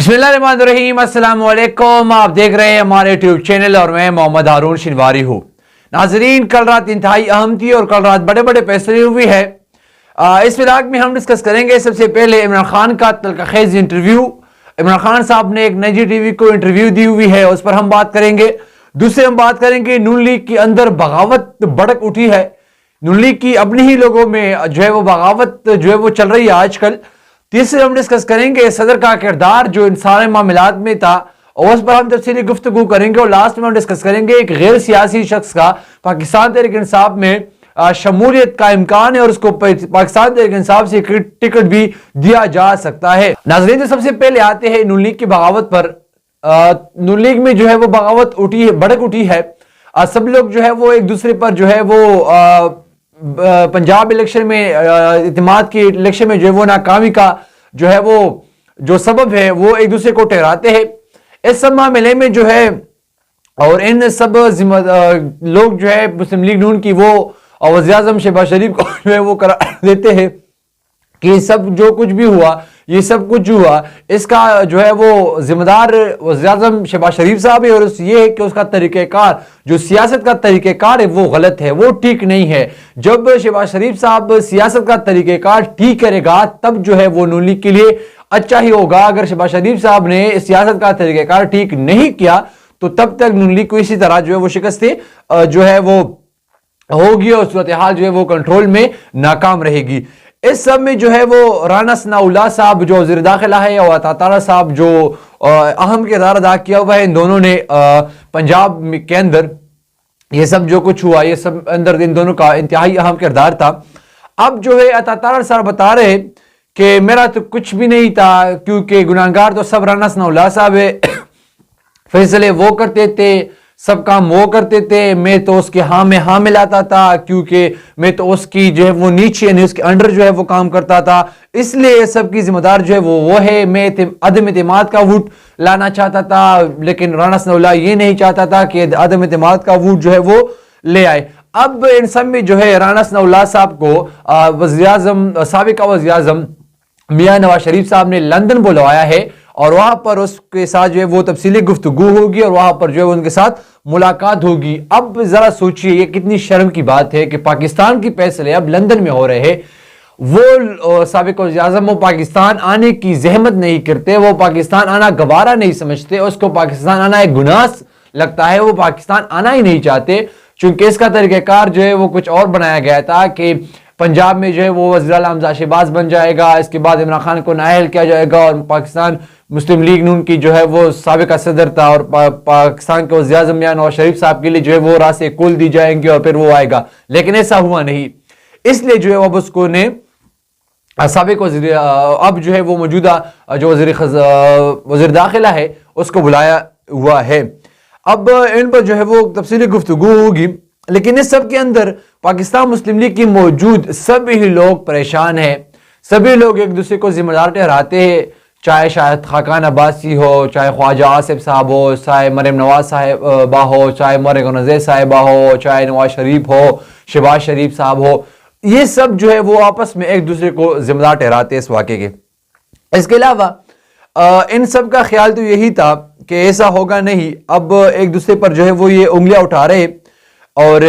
बिस्मिल्लाहिर्रहमानिर्रहीम, अस्सलाम वालेकुम। आप देख रहे हैं हमारे यूट्यूब चैनल और मैं मोहम्मद हारून शिनवारी हूँ। नाजरीन, कल रात इंतहाई अहम थी और कल रात बड़े बड़े फैसले हुए हैं। इस व्लॉग में हम डिस्कस करेंगे सबसे पहले इमरान खान का तलखखेज इंटरव्यू। इमरान खान साहब ने एक निजी टीवी को इंटरव्यू दी हुई है, उस पर हम बात करेंगे। दूसरे हम बात करेंगे नून लीग के अंदर बगावत भड़क उठी है। नून लीग की अपने ही लोगों में जो है वो बगावत जो है वो चल रही है आजकल। तीसरे हम डिस्कस करेंगे सदर का किरदार जो इन सारे मामलात में था और उस पर हम तफसीली गुफ्तगू करेंगे। और लास्ट में हम डिस्कस करेंगे एक गैर सियासी शख्स का पाकिस्तान तहरीक इंसाफ में शमूलियत का इम्कान है और उसको पाकिस्तान तहरीक इंसाफ से टिकट भी दिया जा सकता है। नाज़रीन, तो सबसे पहले आते हैं नून लीग की बगावत पर। नून लीग में जो है वो बगावत उठी है, भड़क उठी है। सब लोग जो है वो एक दूसरे पर जो है वो पंजाब इलेक्शन में इत्तेमाद की इलेक्शन में जो है वो नाकामी का जो है वो जो सबब है वो एक दूसरे को ठहराते हैं। इस सब मामले में जो है और इन सब लोग जो है मुस्लिम लीग नून की वो वज़ीर आज़म शहबाज शरीफ को जो है वो करार देते हैं कि सब जो कुछ भी हुआ, ये सब कुछ हुआ, इसका जो है वो जिम्मेदार वज़ीर आज़म शहबाज शरीफ साहब है। और ये है कि उसका तरीक़ेकार, जो सियासत का तरीक़ेकार है वो गलत है, वो ठीक नहीं है। जब शहबाज शरीफ साहब सियासत का तरीक़ेकार ठीक करेगा तब जो है वो नून लीग के लिए अच्छा ही होगा। अगर शहबाज शरीफ साहब ने सियासत का तरीक़ेकार ठीक नहीं किया तो तब तक नून लीग को इसी तरह जो है वो शिकस्त जो है वो होगी और सूरत हाल जो है वो कंट्रोल में नाकाम रहेगी। इस सब में जो है वो राना सनाउल्लाह साहब जो वज़ीर दाखिला है और अता तारा साहब जो अहम किरदार अदा किया हुआ है, इन दोनों ने पंजाब के अंदर ये सब जो कुछ हुआ, ये सब अंदर इन दोनों का इंतहाई अहम किरदार था। अब जो है अता तारा साहब बता रहे कि मेरा तो कुछ भी नहीं था क्योंकि गुनाहगार तो सब राना सनाउल्लाह साहब है, फैसले वो करते थे, सब काम वो करते थे, मैं तो उसके हाँ में हाँ मिलाता था क्योंकि मैं तो उसकी जो है वो नीचे यानी उसके अंडर जो है वो काम करता था, इसलिए सब की जिम्मेदार जो है वो है। मैं अदम एतमाद का वोट लाना चाहता था लेकिन राना सनाउल्लाह ये नहीं चाहता था कि अदम एतमाद का वोट जो है वो ले आए। अब इन सब में जो है राना सनाउल्लाह साहब को वज़ीर आज़म साबिक़ वज़ीर आज़म मियां नवाज शरीफ साहब ने लंदन बुलवाया है और वहां पर उसके साथ जो है वो तफसीली गुफ्तगू होगी और वहां पर जो है उनके साथ मुलाकात होगी। अब जरा सोचिए ये कितनी शर्म की बात है कि पाकिस्तान की फैसले अब लंदन में हो रहे हैं। वो साबिक़ वज़ीर आज़म वो पाकिस्तान आने की जहमत नहीं करते, वो पाकिस्तान आना गवारा नहीं समझते, उसको पाकिस्तान आना एक गुनाह लगता है, वो पाकिस्तान आना ही नहीं चाहते। चूंकि इसका तरीक़ेकार जो है वो कुछ और बनाया गया था कि पंजाब में जो है वो वज़ीर आला हमज़ा शहबाज बन जाएगा, इसके बाद इमरान खान को नाअहल किया जाएगा और पाकिस्तान मुस्लिम लीग नून की जो है वो साबिक़ा सदर था और पाकिस्तान के वज़ीर आज़म मियां नवाज शरीफ साहब के लिए जो है वो रास्ते कुल दी जाएंगे और फिर वो आएगा, लेकिन ऐसा हुआ नहीं। इसलिए जो है अब उसको ने साबिक़ वज़ीर अब जो है वो मौजूदा जो वज़ीर दाखिला है उसको बुलाया हुआ है। अब इन पर जो है वो तफसीली गुफ्तगू होगी, लेकिन इस सब के अंदर पाकिस्तान मुस्लिम लीग की मौजूद सभी लोग परेशान हैं। सभी लोग एक दूसरे को जिम्मेदार ठहराते हैं, चाहे शायद खाकान अब्बासी हो, चाहे ख्वाजा आसिफ साहब हो, चाहे मरियम नवाज साहिबा हो, चाहे मरियम नज़ीर साहिबा हो, चाहे नवाज शरीफ हो, शहबाज शरीफ साहब हो, ये सब जो है वो आपस में एक दूसरे को जिम्मेदार ठहराते हैं इस वाक़े के। इसके अलावा इन सब का ख्याल तो यही था कि ऐसा होगा नहीं। अब एक दूसरे पर जो है वो ये उंगलियां उठा रहे और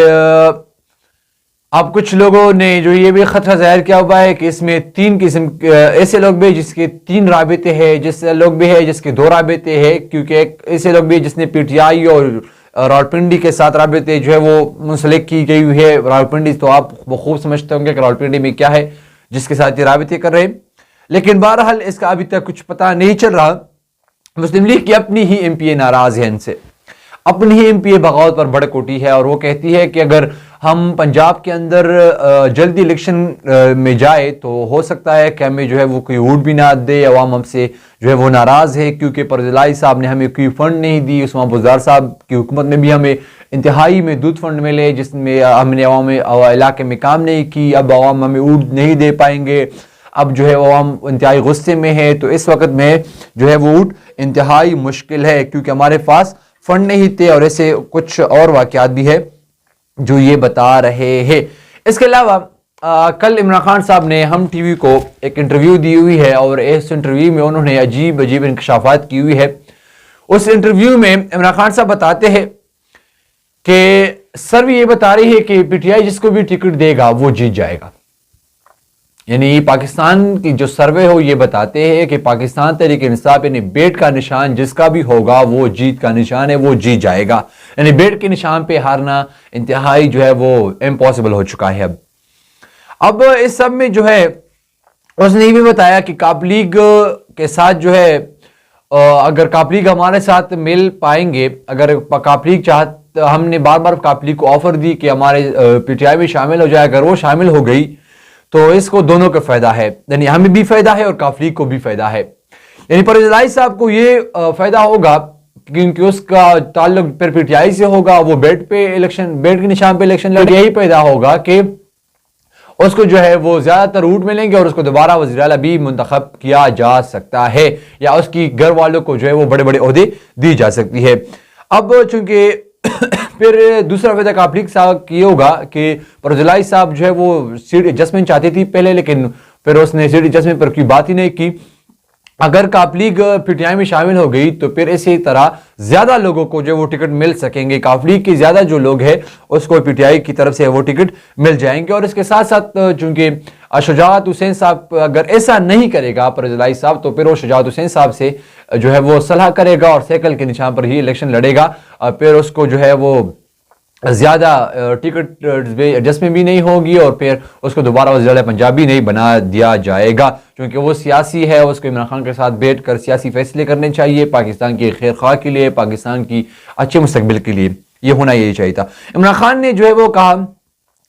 अब कुछ लोगों ने जो ये भी खतरा जाहिर किया हुआ है कि इसमें तीन किस्म ऐसे लोग भी जिसके 3 राबिते हैं, जिससे लोग भी है जिसके 2 राबिते हैं, क्योंकि एक ऐसे लोग भी जिसने पीटीआई और रावलपिंडी के साथ राबिते जो है वो मुंसलिक की गई हुई है। रावलपिंडी तो आप खूब समझते होंगे कि रावलपिंडी में क्या है जिसके साथ ये राबिते कर रहे हैं, लेकिन बहरहाल इसका अभी तक कुछ पता नहीं चल रहा। मुस्लिम लीग की अपनी ही एमपीए नाराज है इनसे, अपनी ही एमपीए बगावत पर भड़क उठी है और वो कहती है कि अगर हम पंजाब के अंदर जल्दी इलेक्शन में जाए तो हो सकता है कि हमें जो है वो कोई वोट भी ना दे, अवाम हमसे जो है वो नाराज है क्योंकि परजलाई साहब ने हमें कोई फंड नहीं दी। उस्मान बुज़दार साहब की हुकूमत में भी हमें इंतहाई में दूध फंड मिले जिसमें हमने अवाम इलाके में काम नहीं की, अब अवाम हमें वोट नहीं दे पाएंगे। अब जो है अवाम इंतहाई गुस्से में है, तो इस वक्त में जो है वो वोट इंतहाई मुश्किल है क्योंकि हमारे पास फंड नहीं थे और ऐसे कुछ और वाक़यात भी है जो ये बता रहे हैं। इसके अलावा कल इमरान खान साहब ने हम टीवी को एक इंटरव्यू दी हुई है और इस इंटरव्यू में उन्होंने अजीब अजीब इंकशाफात की हुई है। उस इंटरव्यू में इमरान खान साहब बताते हैं कि सर्वे ये बता रही है कि पीटीआई जिसको भी टिकट देगा वो जीत जाएगा। यानी पाकिस्तान की जो सर्वे हो ये बताते हैं कि पाकिस्तान तहरीक इंसाफ यानी बेट का निशान जिसका भी होगा वो जीत का निशान है, वो जीत जाएगा। यानी बेट के निशान पे हारना इंतहाई जो है वो इम्पॉसिबल हो चुका है। अब इस सब में जो है उसने ये भी बताया कि काप लीग के साथ जो है अगर काप लीग हमारे साथ मिल पाएंगे, अगर काप लीग हमने बार बार काप लीग को ऑफर दी कि हमारे पीटीआई में शामिल हो जाए, अगर वो शामिल हो गई तो इसको दोनों का फायदा है, यानी हमें भी फायदा है और काप लीग को भी फायदा है। यानी परवेज इलाही साहब को ये फायदा होगा क्योंकि उसका ताल्लुक फिर पीटीआई से होगा, वो बेट पे इलेक्शन, बेट के निशान पे इलेक्शन लड़, यही पैदा होगा कि उसको जो है वो ज्यादातर वोट मिलेंगे और उसको दोबारा वज़ीर आला भी मुंतखब किया जा सकता है या उसकी घर वालों को जो है वो बड़े बड़े ओहदे दी जा सकती है। अब चूंकि फिर दूसरा फायदा काप लीग साहब की होगा कि परवेज इलाही साहब जो है वो सीट एडजस्टमेंट चाहती थी पहले, लेकिन फिर उसने सीट एडजस्टमेंट पर कोई बात ही नहीं की। अगर काप लीग पीटीआई में शामिल हो गई तो फिर इसी तरह ज्यादा लोगों को जो वो टिकट मिल सकेंगे, काप लीग के ज्यादा जो लोग हैं उसको पीटीआई की तरफ से वो टिकट मिल जाएंगे। और इसके साथ साथ चूंकि शुजात हुसैन साहब अगर ऐसा नहीं करेगा परवेज इलाही साहब तो फिर वो शुजात हुसैन साहब से जो है वो सलाह करेगा और साइकिल के निशान पर ही इलेक्शन लड़ेगा। फिर उसको जो है वो ज्यादा टिकट एडजस्टमेंट भी नहीं होगी और फिर उसको दोबारा वज़ीर पंजाब भी नहीं बना दिया जाएगा, क्योंकि वो सियासी है, उसको इमरान खान के साथ बैठ कर सियासी फैसले करने चाहिए पाकिस्तान की खैर ख्वाह के लिए, पाकिस्तान की अच्छे मुस्तकबिल के लिए। ये होना यही चाहिए था। इमरान खान ने जो है वो कहा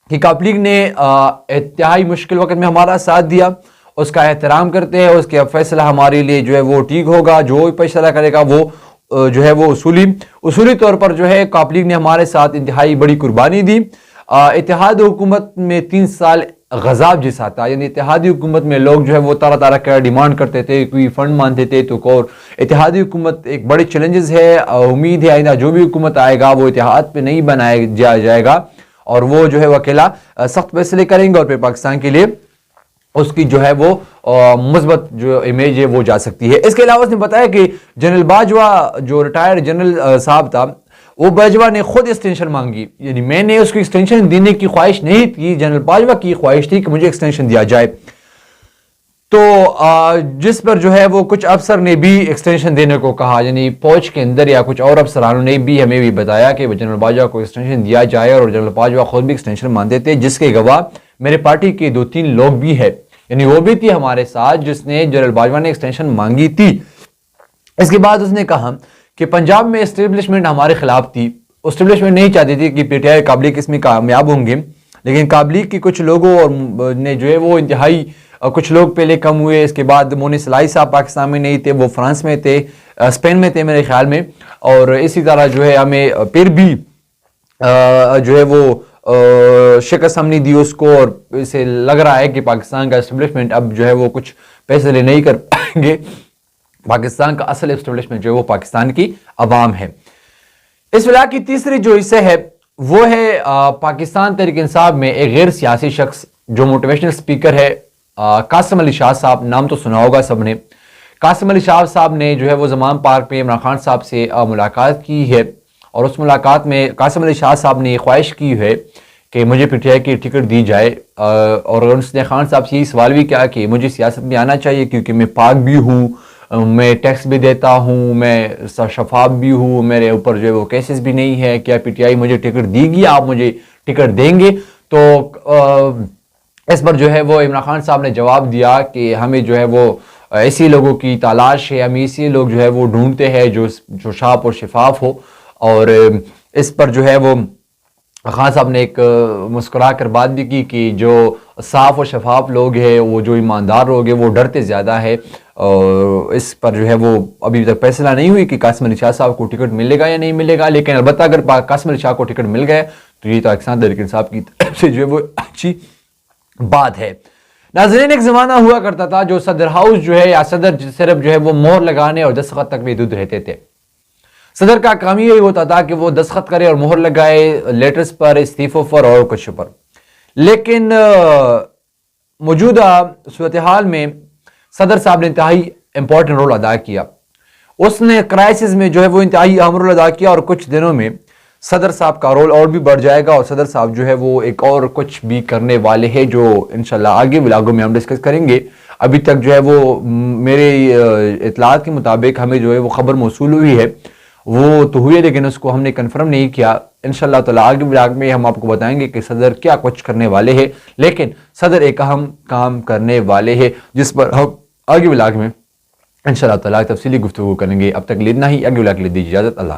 कि काप लीग ने इंतहाई मुश्किल वक्त में हमारा साथ दिया, उसका एहतराम करते हैं, उसके फैसला हमारे लिए जो है वो ठीक होगा, जो फैसला करेगा वो जो है वो उसूली तौर पर जो है काप लीग ने हमारे साथ इंतहाई बड़ी कुर्बानी दी। इत्तेहादी हुकूमत में 3 साल गज़ाब जैसा था, यानी इत्तेहादी हुकूमत में लोग जो है वो तरह तरह का डिमांड करते थे, कोई फंड मानते थे तो और इत्तेहादी हुकूमत एक बड़े चैलेंजेस है। उम्मीद है आइंदा जो भी हुकूमत आएगा वो इत्तेहाद पे नहीं बनाया जाएगा और वो जो है वो अकेला सख्त फैसले करेंगे और फिर पाकिस्तान के लिए उसकी जो है वो मुस्बत जो इमेज है वो जा सकती है। इसके अलावा उसने बताया कि जनरल बाजवा जो रिटायर्ड जनरल साहब था, वो बाजवा ने खुद एक्सटेंशन मांगी, यानी मैंने उसको एक्सटेंशन देने की ख्वाहिश नहीं थी, जनरल बाजवा की ख्वाहिश थी कि मुझे एक्सटेंशन दिया जाए। तो जिस पर जो है वो कुछ अफसर ने भी एक्सटेंशन देने को कहा, यानी फौज के अंदर या कुछ और अफसरानों ने भी हमें भी बताया कि जनरल बाजवा को एक्सटेंशन दिया जाए और जनरल बाजवा खुद भी एक्सटेंशन मानते थे, जिसके गवाह मेरे पार्टी के 2-3 लोग भी है, यानी वो भी थी हमारे साथ जिसने जनरल बाजवा ने एक्सटेंशन मांगी थी। इसके बाद उसने कहा कि पंजाब में एस्टेब्लिशमेंट हमारे खिलाफ थी, एस्टेब्लिशमेंट नहीं चाहती थी कि पीटीआई काप लीग इसमें कामयाब होंगे, लेकिन काप लीग के कुछ लोगों और ने जो है वो इंतहाई कुछ लोग पहले कम हुए। इसके बाद मोनिस इलाही साहब पाकिस्तान में नहीं थे, वो फ्रांस में थे, स्पेन में थे मेरे ख्याल में, और इसी तरह जो है हमें फिर भी जो है वो शिकस्त हमने दी उसको, और इसे लग रहा है कि पाकिस्तान का एस्टेब्लिशमेंट अब जो है वो कुछ फैसले नहीं कर पाएंगे। पाकिस्तान का असल एस्टेब्लिशमेंट जो है वो पाकिस्तान की अवाम है। इस विला की तीसरी जो हिस्से है वो है पाकिस्तान तहरीक इंसाफ में एक गैर सियासी शख्स जो मोटिवेशनल स्पीकर है, कासिम अली शाह साहब, नाम तो सुना होगा सबने। कासिम अली शाह साहब ने जो है वो ज़मान पार्क में इमरान खान साहब से मुलाकात की है और उस मुलाकात में कासिम अली शाह साहब ने ख्वाहिश की है कि मुझे पीटीआई की टिकट दी जाए, और उसने खान साहब से यही सवाल भी किया कि मुझे सियासत में आना चाहिए क्योंकि मैं पाक भी हूँ, मैं टैक्स भी देता हूँ, मैं शफाफ भी हूँ, मेरे ऊपर जो है वो केसेस भी नहीं है, क्या पीटीआई मुझे टिकट देगी, आप मुझे टिकट देंगे? तो इस पर जो है वो इमरान खान साहब ने जवाब दिया कि हमें जो है वो ऐसे लोगों की तलाश है, हम ऐसे लोग जो है वो ढूंढते हैं जो साफ और शफाफ हो। और इस पर जो है वो खान साहब ने एक मुस्कुरा कर बात भी की कि जो साफ और शफाफ लोग हैं, वो जो ईमानदार लोग हैं, वो डरते ज़्यादा है। और इस पर जो है वो अभी तक फैसला नहीं हुई कि कासिम अली शाह साहब को टिकट मिलेगा या नहीं मिलेगा, लेकिन अलबत्ता अगर कासिम अली शाह को टिकट मिल गया तो ये पाकिस्तान तहरीक इंसाफ की तरफ से जो है वो अच्छी बात है। नाज़रीन, एक ज़माना हुआ करता था जो सदर हाउस जो है या सदर सिर्फ जो है वो मोहर लगाने और दस्तखत तक महदूद रहते थे। सदर का काम यही होता था कि वो दस्तखत करे और मोहर लगाए लेटर्स पर, इस्तीफों पर और कुछ पर। لیکن موجودہ صورتحال میں صدر صاحب نے انتہائی امپورٹنٹ رول ادا کیا. اس نے کرائسس میں جو ہے وہ انتہائی اہم رول ادا کیا, اور کچھ دنوں میں صدر صاحب کا رول اور بھی بڑھ جائے گا, اور صدر صاحب جو ہے وہ ایک اور کچھ بھی کرنے والے ہیں جو انشاءاللہ آگے ولاگوں میں ہم ڈسکس کریں گے. ابھی تک جو ہے وہ میرے اطلاعات کے مطابق ہمیں جو ہے وہ خبر موصول ہوئی ہے, وہ تو ہوئی ہے لیکن اس کو ہم نے کنفرم نہیں کیا. انشاءاللہ تعالی آگے ولاگ میں ہم آپ کو بتائیں گے کہ صدر کیا کچھ کرنے والے ہیں, لیکن صدر ایک اہم کام کرنے والے ہیں جس پر ہم آگے ولاگ میں انشاءاللہ تعالی تفصیلی گفتگو کریں گے. اب تک لینا ہی, آگے ولاگ کے لیے دیجیے اجازت. اللہ.